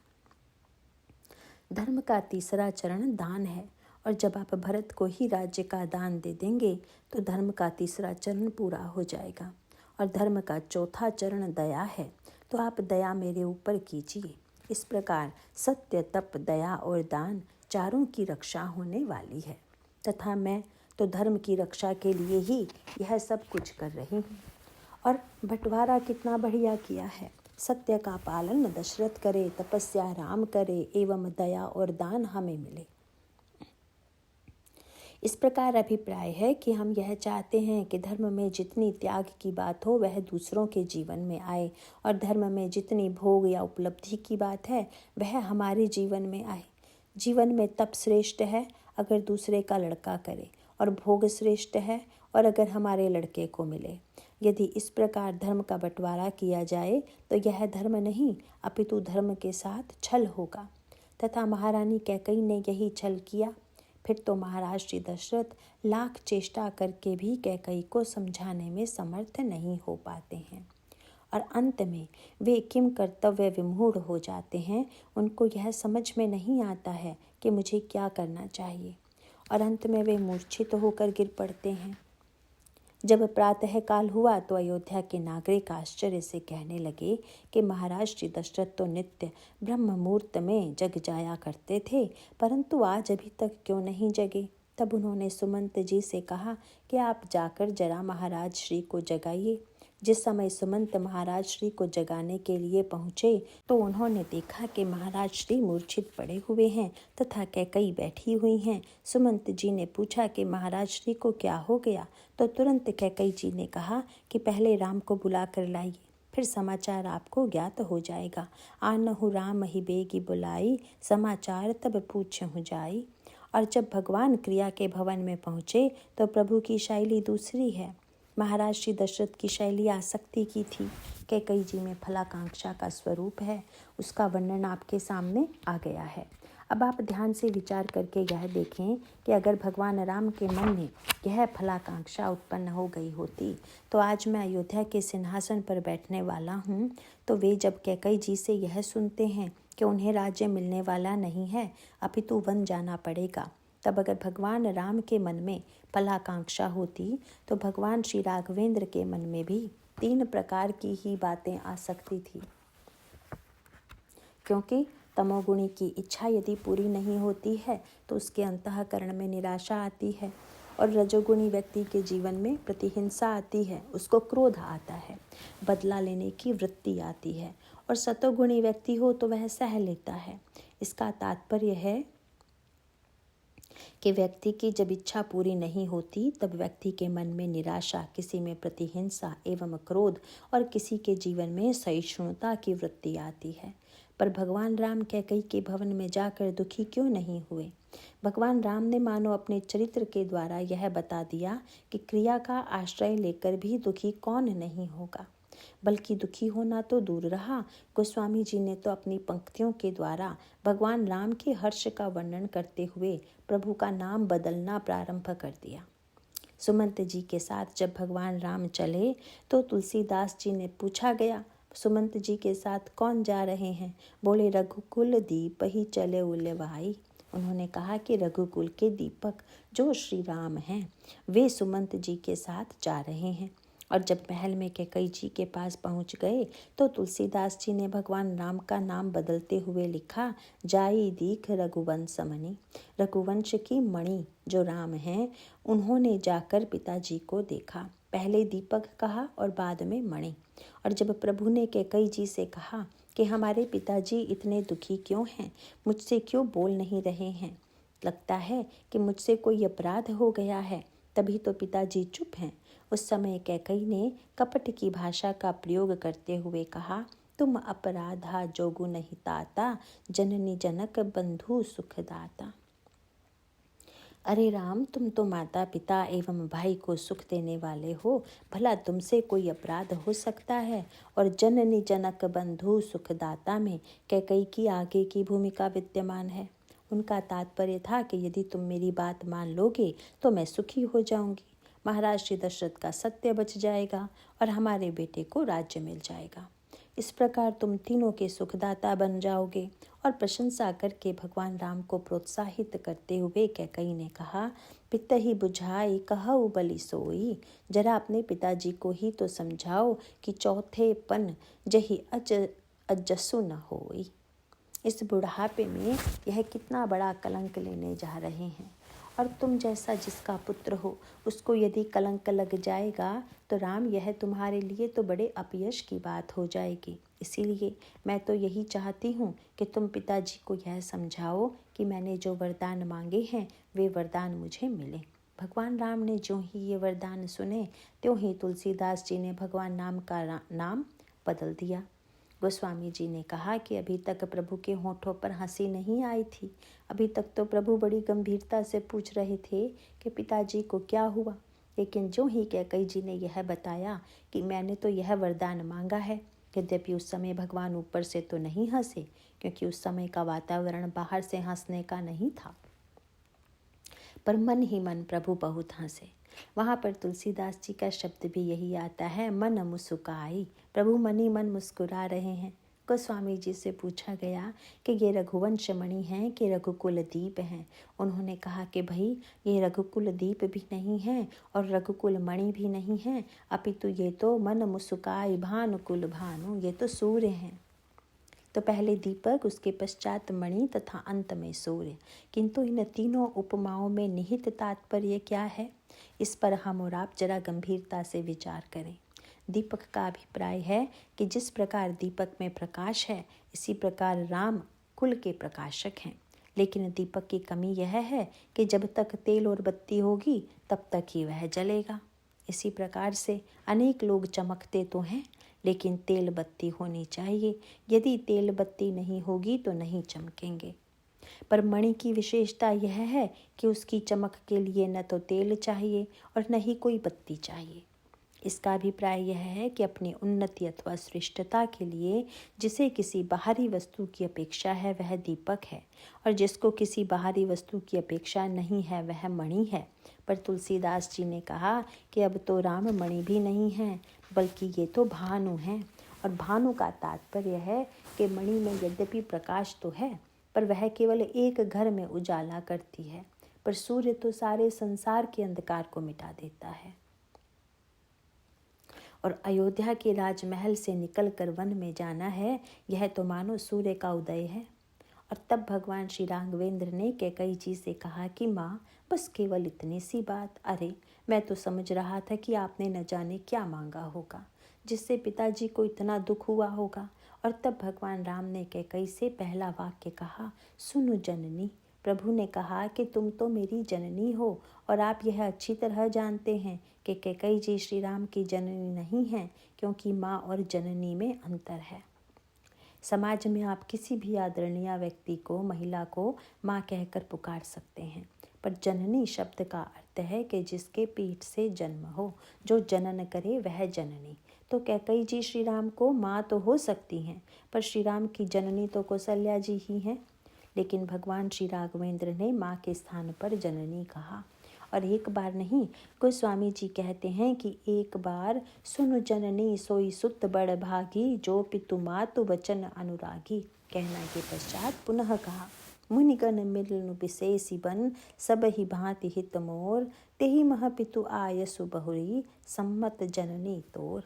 धर्म का तीसरा चरण दान है, और जब आप भरत को ही राज्य का दान दे देंगे तो धर्म का तीसरा चरण पूरा हो जाएगा। और धर्म का चौथा चरण दया है, तो आप दया मेरे ऊपर कीजिए। इस प्रकार सत्य, तप, दया और दान 4 की रक्षा होने वाली है, तथा मैं तो धर्म की रक्षा के लिए ही यह सब कुछ कर रही हूँ। और बंटवारा कितना बढ़िया किया है। सत्य का पालन दशरथ करे, तपस्या राम करे, एवं दया और दान हमें मिले। इस प्रकार अभिप्राय है कि हम यह चाहते हैं कि धर्म में जितनी त्याग की बात हो वह दूसरों के जीवन में आए, और धर्म में जितनी भोग या उपलब्धि की बात है वह हमारे जीवन में आए। जीवन में तप श्रेष्ठ है अगर दूसरे का लड़का करे, और भोग श्रेष्ठ है और अगर हमारे लड़के को मिले। यदि इस प्रकार धर्म का बंटवारा किया जाए तो यह धर्म नहीं अपितु धर्म के साथ छल होगा, तथा महारानी कैकई ने यही छल किया। फिर तो महाराज श्री दशरथ लाख चेष्टा करके भी कैकई को समझाने में समर्थ नहीं हो पाते हैं, और अंत में वे किम कर्तव्य विमूढ़ हो जाते हैं। उनको यह समझ में नहीं आता है कि मुझे क्या करना चाहिए, और अंत में वे मूर्छित होकर गिर पड़ते हैं। जब प्रातःकाल हुआ तो अयोध्या के नागरिक आश्चर्य से कहने लगे कि महाराज श्री दशरथ तो नित्य ब्रह्म मुहूर्त में जग जाया करते थे, परंतु आज अभी तक क्यों नहीं जगे? तब उन्होंने सुमंत जी से कहा कि आप जाकर जरा महाराज श्री को जगाइए। जिस समय सुमंत महाराज श्री को जगाने के लिए पहुँचे तो उन्होंने देखा कि महाराज श्री मूर्छित पड़े हुए हैं तथा कैकई बैठी हुई हैं। सुमंत जी ने पूछा कि महाराज श्री को क्या हो गया, तो तुरंत कैकई जी ने कहा कि पहले राम को बुला कर लाइए। फिर समाचार आपको ज्ञात हो जाएगा। आनहु राम ही बेगी बुलाई, समाचार तब पूछहु जाई। और जब भगवान क्रिया के भवन में पहुँचे तो प्रभु की शैली दूसरी है। महाराज श्री दशरथ की शैली आसक्ति की थी। कैकेयी जी में फलाकांक्षा का स्वरूप है, उसका वर्णन आपके सामने आ गया है। अब आप ध्यान से विचार करके यह देखें कि अगर भगवान राम के मन में यह फलाकांक्षा उत्पन्न हो गई होती तो आज मैं अयोध्या के सिंहासन पर बैठने वाला हूँ, तो वे जब कैकेयी जी से यह सुनते हैं कि उन्हें राज्य मिलने वाला नहीं है, अपितु वन जाना पड़ेगा, तब अगर भगवान राम के मन में फलाकांक्षा होती तो भगवान श्री राघवेंद्र के मन में भी 3 प्रकार की ही बातें आ सकती थी। क्योंकि तमोगुणी की इच्छा यदि पूरी नहीं होती है तो उसके अंतःकरण में निराशा आती है, और रजोगुणी व्यक्ति के जीवन में प्रतिहिंसा आती है, उसको क्रोध आता है, बदला लेने की वृत्ति आती है, और सतोगुणी व्यक्ति हो तो वह सह लेता है। इसका तात्पर्य है कि व्यक्ति की जब इच्छा पूरी नहीं होती तब व्यक्ति के मन में निराशा, किसी में प्रतिहिंसा एवं क्रोध और किसी के जीवन में सहिष्णुता की वृत्ति आती है। पर भगवान राम कैकेयी के भवन में जाकर दुखी क्यों नहीं हुए? भगवान राम ने मानो अपने चरित्र के द्वारा यह बता दिया कि क्रिया का आश्रय लेकर भी दुखी कौन नहीं होगा। बल्कि दुखी होना तो दूर रहा, गोस्वामी जी ने तो अपनी पंक्तियों के द्वारा भगवान राम के हर्ष का वर्णन करते हुए प्रभु का नाम बदलना प्रारंभ कर दिया। सुमंत जी के साथ जब भगवान राम चले तो तुलसीदास जी ने पूछा गया, सुमंत जी के साथ कौन जा रहे हैं? बोले, रघुकुल दीप ही चले उलवाई। उन्होंने कहा कि रघुकुल के दीपक जो श्री राम हैं वे सुमंत जी के साथ जा रहे हैं। और जब महल में कैकेयी जी के पास पहुंच गए तो तुलसीदास जी ने भगवान राम का नाम बदलते हुए लिखा, जाई दीख रघुवंश मणि। रघुवंश की मणि जो राम हैं उन्होंने जाकर पिताजी को देखा। पहले दीपक कहा और बाद में मणि। और जब प्रभु ने कैकेयी जी से कहा कि हमारे पिताजी इतने दुखी क्यों हैं, मुझसे क्यों बोल नहीं रहे हैं, लगता है कि मुझसे कोई अपराध हो गया है, तभी तो पिताजी चुप हैं। उस समय कैकेयी ने कपट की भाषा का प्रयोग करते हुए कहा, तुम अपराधा जोगु नहीं ताता, जननी जनक बंधु सुखदाता। अरे राम, तुम तो माता पिता एवं भाई को सुख देने वाले हो, भला तुमसे कोई अपराध हो सकता है? और जननी जनक बंधु सुखदाता में कैकेयी की आगे की भूमिका विद्यमान है। उनका तात्पर्य था कि यदि तुम मेरी बात मान लोगे तो मैं सुखी हो जाऊंगी, महाराज श्री दशरथ का सत्य बच जाएगा और हमारे बेटे को राज्य मिल जाएगा। इस प्रकार तुम तीनों के सुखदाता बन जाओगे। और प्रशंसा करके भगवान राम को प्रोत्साहित करते हुए कैकेयी ने कहा, पिता ही बुझाई कहऊ बलि सोई। जरा अपने पिताजी को ही तो समझाओ कि चौथे पन जही अजसु न होई। इस बुढ़ापे में यह कितना बड़ा कलंक लेने जा रहे हैं। और तुम जैसा जिसका पुत्र हो उसको यदि कलंक लग जाएगा तो राम, यह तुम्हारे लिए तो बड़े अपयश की बात हो जाएगी। इसीलिए मैं तो यही चाहती हूँ कि तुम पिताजी को यह समझाओ कि मैंने जो वरदान मांगे हैं वे वरदान मुझे मिले। भगवान राम ने जो ही ये वरदान सुने त्यों ही तुलसीदास जी ने भगवान नाम का नाम बदल दिया। गोस्वामी जी ने कहा कि अभी तक प्रभु के होठों पर हंसी नहीं आई थी। अभी तक तो प्रभु बड़ी गंभीरता से पूछ रहे थे कि पिताजी को क्या हुआ, लेकिन जो ही कैकेयी जी ने यह बताया कि मैंने तो यह वरदान मांगा है, यद्यपि उस समय भगवान ऊपर से तो नहीं हंसे, क्योंकि उस समय का वातावरण बाहर से हंसने का नहीं था, पर मन ही मन प्रभु बहुत हंसे। वहाँ पर तुलसीदास जी का शब्द भी यही आता है, मन मुस्कुराई। प्रभु मन ही मन मुस्कुरा रहे हैं। गोस्वामी जी से पूछा गया कि ये रघुवंश मणि हैं कि रघुकुल दीप हैं। उन्होंने कहा कि भाई, ये रघुकुल दीप भी नहीं है और रघुकुल मणि भी नहीं है, अपितु ये तो मन मुस्काई भानुकुल भानु, ये तो सूर्य हैं। तो पहले दीपक, उसके पश्चात मणि तथा अंत में सूर्य। किंतु इन तीनों उपमाओं में निहित तात्पर्य क्या है, इस पर हम और आप जरा गंभीरता से विचार करें। दीपक का अभिप्राय है कि जिस प्रकार दीपक में प्रकाश है, इसी प्रकार राम कुल के प्रकाशक हैं। लेकिन दीपक की कमी यह है कि जब तक तेल और बत्ती होगी तब तक ही वह जलेगा। इसी प्रकार से अनेक लोग चमकते तो हैं, लेकिन तेल बत्ती होनी चाहिए। यदि तेल बत्ती नहीं होगी तो नहीं चमकेंगे। पर मणि की विशेषता यह है कि उसकी चमक के लिए न तो तेल चाहिए और न ही कोई बत्ती चाहिए। इसका अभिप्राय यह है कि अपनी उन्नति अथवा श्रेष्ठता के लिए जिसे किसी बाहरी वस्तु की अपेक्षा है वह दीपक है, और जिसको किसी बाहरी वस्तु की अपेक्षा नहीं है वह मणि है। पर तुलसीदास जी ने कहा कि अब तो राम मणि भी नहीं है, बल्कि ये तो भानु हैं। और भानु का तात्पर्य है कि मणि में यद्यपि प्रकाश तो है, पर वह केवल एक घर में उजाला करती है, पर सूर्य तो सारे संसार के अंधकार को मिटा देता है। और अयोध्या के राजमहल से निकलकर वन में जाना है, यह तो मानो सूर्य का उदय है। और तब भगवान श्री राघवेंद्र ने कैकेयी जी से कहा कि माँ, बस केवल इतनी सी बात। अरे, मैं तो समझ रहा था कि आपने न जाने क्या मांगा होगा, जिससे पिताजी को इतना दुख हुआ होगा। और तब भगवान राम ने कैकेयी से पहला वाक्य कहा, सुनो जननी। प्रभु ने कहा कि तुम तो मेरी जननी हो, और आप यह अच्छी तरह जानते हैं कि कैकेयी जी श्री राम की जननी नहीं हैं, क्योंकि माँ और जननी में अंतर है। समाज में आप किसी भी आदरणीय व्यक्ति को, महिला को माँ कहकर पुकार सकते हैं, पर जननी शब्द का अर्थ है कि जिसके पेट से जन्म हो, जो जनन करे वह जननी। तो कैकेयी जी श्री राम को माँ तो हो सकती हैं, पर श्री राम की जननी तो कौशल्या जी ही हैं। लेकिन भगवान श्री राघवेंद्र ने माँ के स्थान पर जननी कहा। और एक बार नहीं, गोस्वामी जी कहते हैं कि एक बार सुनु जननी सोई सुत बड़ भागी, जो पितु मातु वचन अनुरागी। कहना के पश्चात पुनः कहा, मुनिगण मिलनु विशेषी बन, सब ही भांति हित मोर, तेहि मह पितु आयसु बहुरी, सम्मत जननी तोर।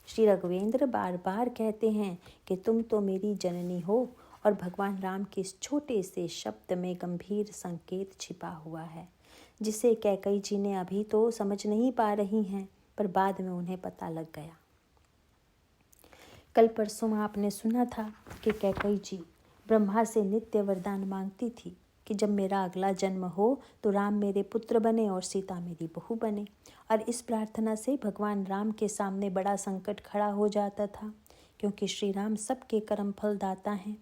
श्री रघुवेंद्र बार बार कहते हैं कि तुम तो मेरी जननी हो, और भगवान राम के इस छोटे से शब्द में गंभीर संकेत छिपा हुआ है, जिसे कैकेयी जी ने अभी तो समझ नहीं पा रही हैं, पर बाद में उन्हें पता लग गया। कल परसों आपने सुना था कि कैकेयी जी ब्रह्मा से नित्य वरदान मांगती थी कि जब मेरा अगला जन्म हो तो राम मेरे पुत्र बने और सीता मेरी बहू बने। और इस प्रार्थना से भगवान राम के सामने बड़ा संकट खड़ा हो जाता था, क्योंकि श्री राम सबके कर्म फल दाता हैं।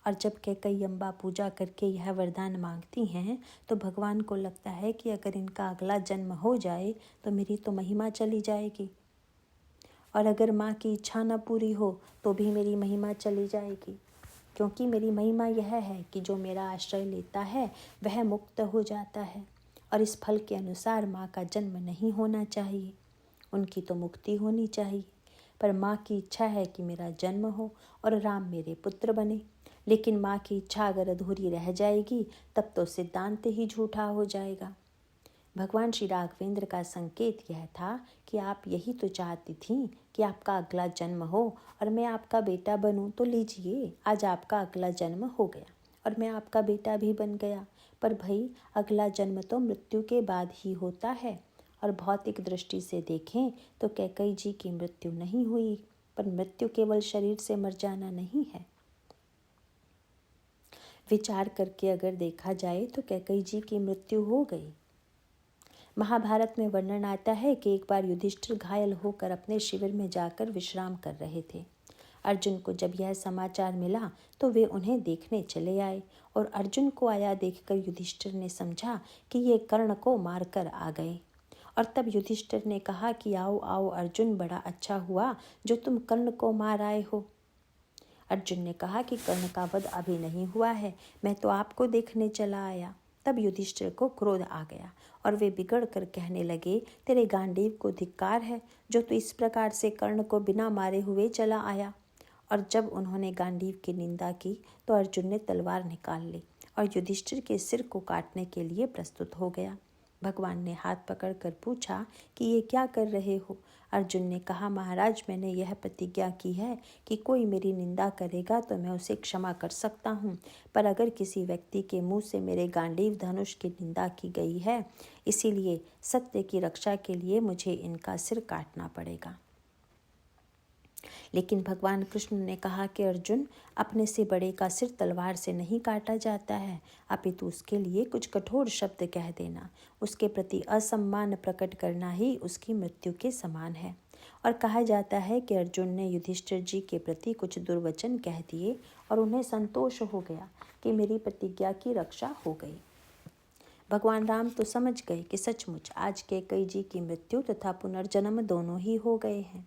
और जब कैकेयी अम्बा पूजा करके यह वरदान मांगती हैं, तो भगवान को लगता है कि अगर इनका अगला जन्म हो जाए तो मेरी तो महिमा चली जाएगी, और अगर माँ की इच्छा न पूरी हो तो भी मेरी महिमा चली जाएगी, क्योंकि मेरी महिमा यह है कि जो मेरा आश्रय लेता है वह मुक्त हो जाता है। और इस फल के अनुसार माँ का जन्म नहीं होना चाहिए, उनकी तो मुक्ति होनी चाहिए। पर माँ की इच्छा है कि मेरा जन्म हो और राम मेरे पुत्र बने। लेकिन माँ की इच्छा अगर अधूरी रह जाएगी तब तो सिद्धांत ही झूठा हो जाएगा। भगवान श्री राघवेंद्र का संकेत यह था कि आप यही तो चाहती थीं कि आपका अगला जन्म हो और मैं आपका बेटा बनूं, तो लीजिए, आज आपका अगला जन्म हो गया और मैं आपका बेटा भी बन गया। पर भाई, अगला जन्म तो मृत्यु के बाद ही होता है, और भौतिक दृष्टि से देखें तो कैकेयी जी की मृत्यु नहीं हुई, पर मृत्यु केवल शरीर से मर जाना नहीं है। विचार करके अगर देखा जाए तो कैकेयी जी की मृत्यु हो गई। महाभारत में वर्णन आता है कि एक बार युधिष्ठिर घायल होकर अपने शिविर में जाकर विश्राम कर रहे थे। अर्जुन को जब यह समाचार मिला तो वे उन्हें देखने चले आए, और अर्जुन को आया देखकर युधिष्ठिर ने समझा कि ये कर्ण को मारकर आ गए। और तब युधिष्ठिर ने कहा कि आओ आओ अर्जुन, बड़ा अच्छा हुआ जो तुम कर्ण को मार आए हो। अर्जुन ने कहा कि कर्ण का वध अभी नहीं हुआ है, मैं तो आपको देखने चला आया। तब युधिष्ठिर को क्रोध आ गया और वे बिगड़ कर कहने लगे, तेरे गांडीव को धिक्कार है जो तू इस प्रकार से कर्ण को बिना मारे हुए चला आया। और जब उन्होंने गांडीव की निंदा की तो अर्जुन ने तलवार निकाल ली और युधिष्ठिर के सिर को काटने के लिए प्रस्तुत हो गया। भगवान ने हाथ पकड़कर पूछा कि ये क्या कर रहे हो। अर्जुन ने कहा, महाराज, मैंने यह प्रतिज्ञा की है कि कोई मेरी निंदा करेगा तो मैं उसे क्षमा कर सकता हूँ, पर अगर किसी व्यक्ति के मुंह से मेरे गांडीव धनुष की निंदा की गई है, इसीलिए सत्य की रक्षा के लिए मुझे इनका सिर काटना पड़ेगा। लेकिन भगवान कृष्ण ने कहा कि अर्जुन, अपने से बड़े का सिर तलवार से नहीं काटा जाता है, अपितु उसके लिए कुछ कठोर शब्द कह देना, उसके प्रति असम्मान प्रकट करना ही उसकी मृत्यु के समान है। और कहा जाता है कि अर्जुन ने युधिष्ठिर जी के प्रति कुछ दुर्वचन कह दिए और उन्हें संतोष हो गया कि मेरी प्रतिज्ञा की रक्षा हो गई। भगवान राम तो समझ गए कि सचमुच आज कैकेयी जी की मृत्यु तथा पुनर्जन्म दोनों ही हो गए हैं।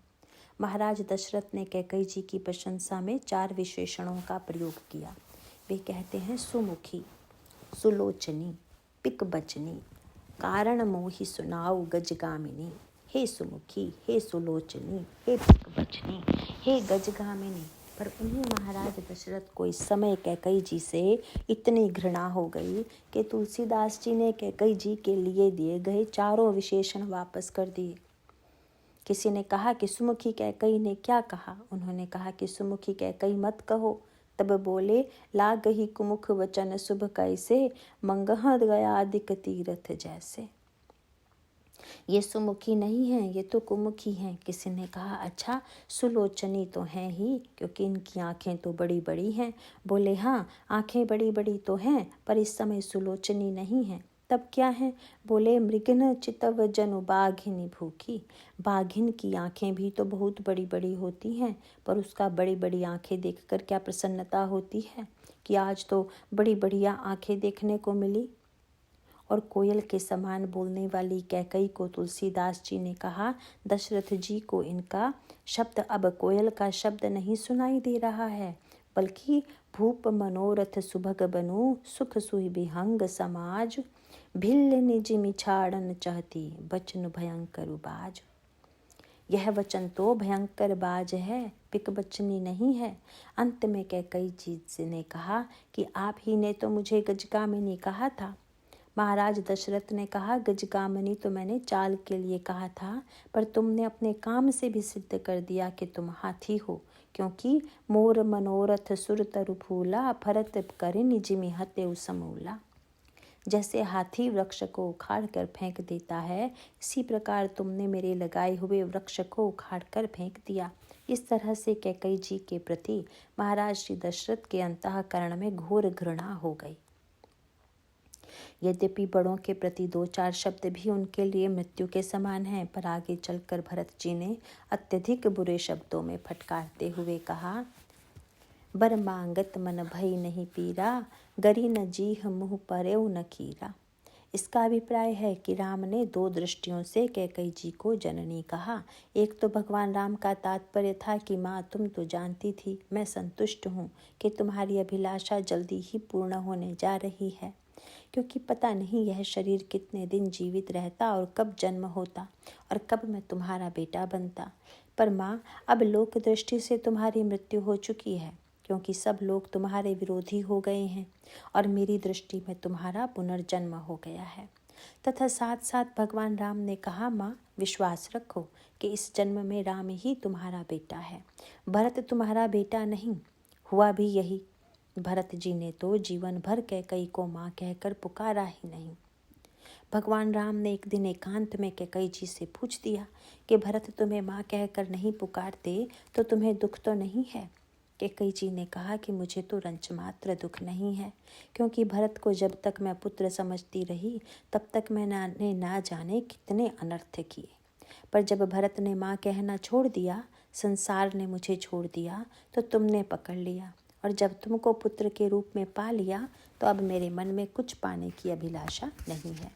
महाराज दशरथ ने कैकेयी जी की प्रशंसा में 4 विशेषणों का प्रयोग किया। वे कहते हैं सुमुखी, सुलोचनी, पिकबचनी, कारण मोहि सुनाऊ गजगामिनी। हे सुमुखी, हे सुलोचनी, हे पिकबचनी, हे गजगामिनी। पर उन्हें महाराज दशरथ को इस समय कैकेयी जी से इतनी घृणा हो गई कि तुलसीदास जी ने कैकेयी जी के लिए दिए गए 4 विशेषण वापस कर दिए। किसी ने कहा कि सुमुखी कैकेयी ने क्या कहा? उन्होंने कहा कि सुमुखी कैकेयी मत कहो। तब बोले, लागहि कुमुख वचन शुभ कैसे, मंगह गया अधिक तीरथ जैसे। ये सुमुखी नहीं है, ये तो कुमुखी हैं। किसी ने कहा अच्छा सुलोचनी तो हैं ही, क्योंकि इनकी आंखें तो बड़ी बड़ी हैं। बोले हाँ, आंखें बड़ी बड़ी तो हैं, पर इस समय सुलोचनी नहीं हैं। तब क्या है? बोले मृगन चितव जनु बाघिनी भूखी। बाघिन की आंखें भी तो बहुत बड़ी बड़ी होती हैं, पर उसका बड़ी बड़ी आंखें देखकर क्या प्रसन्नता होती है कि आज तो बड़ी बढ़िया आंखें देखने को मिली। और कोयल के समान बोलने वाली कैकेयी को तुलसीदास जी ने कहा, दशरथ जी को इनका शब्द अब कोयल का शब्द नहीं सुनाई दे रहा है, बल्कि भूप मनोरथ सुभग बनु, सुख सुई विहंग समाज, भिल्ल निज मिछाड़न चाहती, बचन भयंकर बाज। यह वचन तो भयंकर बाज है, पिकबचनी नहीं है। अंत में कैकेयी जी ने कहा कि आप ही ने तो मुझे गजगामिनी कहा था। महाराज दशरथ ने कहा, गजगामिनी तो मैंने चाल के लिए कहा था, पर तुमने अपने काम से भी सिद्ध कर दिया कि तुम हाथी हो, क्योंकि मोर मनोरथ सुर तरु फूला, फरत करिन जिमि हते समूला। जैसे हाथी वृक्ष को उखाड़ कर फेंक देता है, इसी प्रकार तुमने मेरे लगाए हुए वृक्ष को उखाड़ कर फेंक दिया। इस तरह से कैकेयी जी के प्रति महाराज श्री दशरथ के अंतःकरण में घोर घृणा हो गई। यद्यपि बड़ों के प्रति 2-4 शब्द भी उनके लिए मृत्यु के समान हैं, पर आगे चलकर भरत जी ने अत्यधिक बुरे शब्दों में फटकारते हुए कहा, बर मांगत मन भई नहीं पीरा, गरी न जीह मुँह परेउ न कीरा। इसका अभिप्राय है कि राम ने 2 दृष्टियों से कैकेयी जी को जननी कहा। एक तो भगवान राम का तात्पर्य था कि माँ तुम तो जानती थी, मैं संतुष्ट हूँ कि तुम्हारी अभिलाषा जल्दी ही पूर्ण होने जा रही है, क्योंकि पता नहीं यह शरीर कितने दिन जीवित रहता और कब जन्म होता और कब मैं तुम्हारा बेटा बनता। पर माँ, अब लोक दृष्टि से तुम्हारी मृत्यु हो चुकी है, क्योंकि सब लोग तुम्हारे विरोधी हो गए हैं, और मेरी दृष्टि में तुम्हारा पुनर्जन्म हो गया है। तथा साथ साथ भगवान राम ने कहा, माँ विश्वास रखो कि इस जन्म में राम ही तुम्हारा बेटा है, भरत तुम्हारा बेटा नहीं। हुआ भी यही। भरत जी ने तो जीवन भर कैकेयी को माँ कहकर पुकारा ही नहीं। भगवान राम ने एक दिन एकांत में कैकेयी जी से पूछ दिया कि भरत तुम्हें माँ कहकर नहीं पुकारते तो तुम्हें दुख तो नहीं है? कैकेयी जी ने कहा कि मुझे तो रंच मात्र दुख नहीं है, क्योंकि भरत को जब तक मैं पुत्र समझती रही तब तक मैंने ना जाने कितने अनर्थ किए। पर जब भरत ने माँ कहना छोड़ दिया, संसार ने मुझे छोड़ दिया, तो तुमने पकड़ लिया, और जब तुमको पुत्र के रूप में पा लिया तो अब मेरे मन में कुछ पाने की अभिलाषा नहीं है।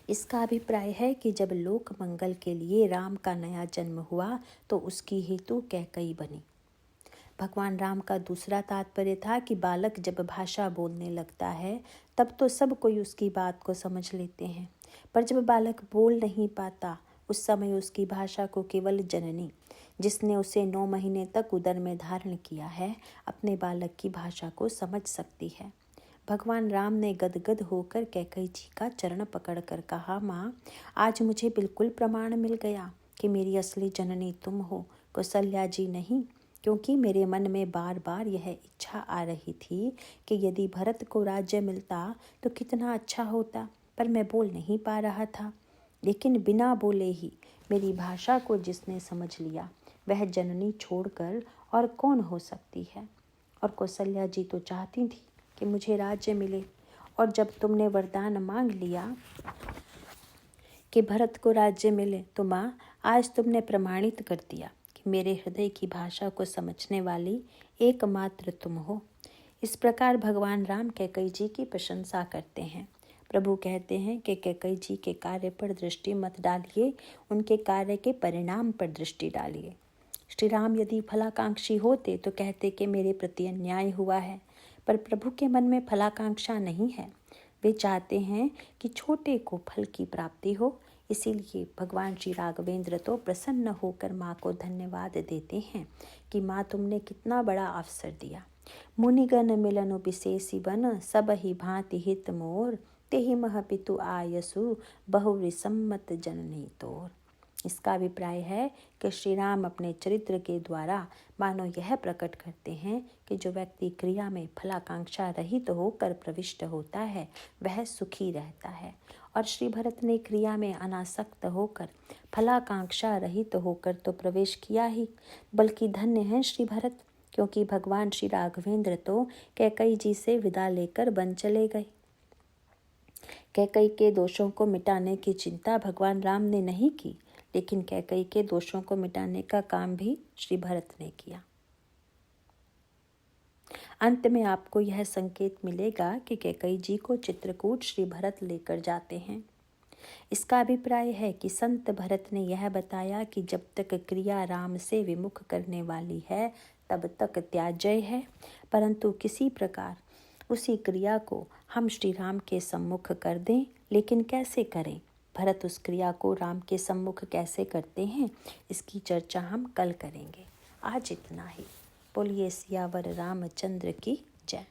इसका अभिप्राय है कि जब लोक मंगल के लिए राम का नया जन्म हुआ तो उसकी हेतु कैकेयी बनी। भगवान राम का दूसरा तात्पर्य था कि बालक जब भाषा बोलने लगता है तब तो सब कोई उसकी बात को समझ लेते हैं, पर जब बालक बोल नहीं पाता उस समय उसकी भाषा को केवल जननी, जिसने उसे 9 महीने तक उदर में धारण किया है, अपने बालक की भाषा को समझ सकती है। भगवान राम ने गदगद होकर कैकेयी जी का चरण पकड़कर कहा, माँ आज मुझे बिल्कुल प्रमाण मिल गया कि मेरी असली जननी तुम हो, कौशल्या जी नहीं, क्योंकि मेरे मन में बार बार यह इच्छा आ रही थी कि यदि भरत को राज्य मिलता तो कितना अच्छा होता, पर मैं बोल नहीं पा रहा था। लेकिन बिना बोले ही मेरी भाषा को जिसने समझ लिया वह जननी छोड़कर और कौन हो सकती है। और कौशल्या जी तो चाहती थी कि मुझे राज्य मिले, और जब तुमने वरदान मांग लिया कि भरत को राज्य मिले तो माँ आज तुमने प्रमाणित कर दिया कि मेरे हृदय की भाषा को समझने वाली एकमात्र तुम हो। इस प्रकार भगवान राम कैकेयी जी की प्रशंसा करते हैं। प्रभु कहते हैं कि कैकेयी जी के कार्य पर दृष्टि मत डालिए, उनके कार्य के परिणाम पर दृष्टि डालिए। श्री राम यदि फलाकांक्षी होते तो कहते कि मेरे प्रति अन्याय हुआ है, पर प्रभु के मन में फलाकांक्षा नहीं है। वे चाहते हैं कि छोटे को फल की प्राप्ति हो। इसीलिए भगवान श्री राघवेंद्र तो प्रसन्न होकर माँ को धन्यवाद देते हैं कि माँ तुमने कितना बड़ा अवसर दिया। मुनिगण मिलनु विशेषी बन, सब ही भांति हित मोर, तेहि मह पितु आयसु बहुरि सम्मत जननी तोर। इसका अभिप्राय है कि श्री राम अपने चरित्र के द्वारा मानो यह प्रकट करते हैं कि जो व्यक्ति क्रिया में फलाकांक्षा रहित होकर प्रविष्ट होता है वह सुखी रहता है, और श्री भरत ने क्रिया में अनासक्त होकर फलाकांक्षा रहित होकर तो प्रवेश किया ही, बल्कि धन्य है श्री भरत, क्योंकि भगवान श्री राघवेंद्र तो कैकेयी जी से विदा लेकर वन चले गए। कैकेयी के दोषों को मिटाने की चिंता भगवान राम ने नहीं की, लेकिन कैकेयी के दोषों को मिटाने का काम भी श्री भरत ने किया। अंत में आपको यह संकेत मिलेगा कि कैकेयी जी को चित्रकूट श्री भरत लेकर जाते हैं। इसका अभिप्राय है कि संत भरत ने यह बताया कि जब तक क्रिया राम से विमुख करने वाली है तब तक त्याज्य है, परंतु किसी प्रकार उसी क्रिया को हम श्री राम के सम्मुख कर दें। लेकिन कैसे करें? भरत उस क्रिया को राम के सम्मुख कैसे करते हैं, इसकी चर्चा हम कल करेंगे। आज इतना ही। बोलिए सियावर रामचंद्र की जय।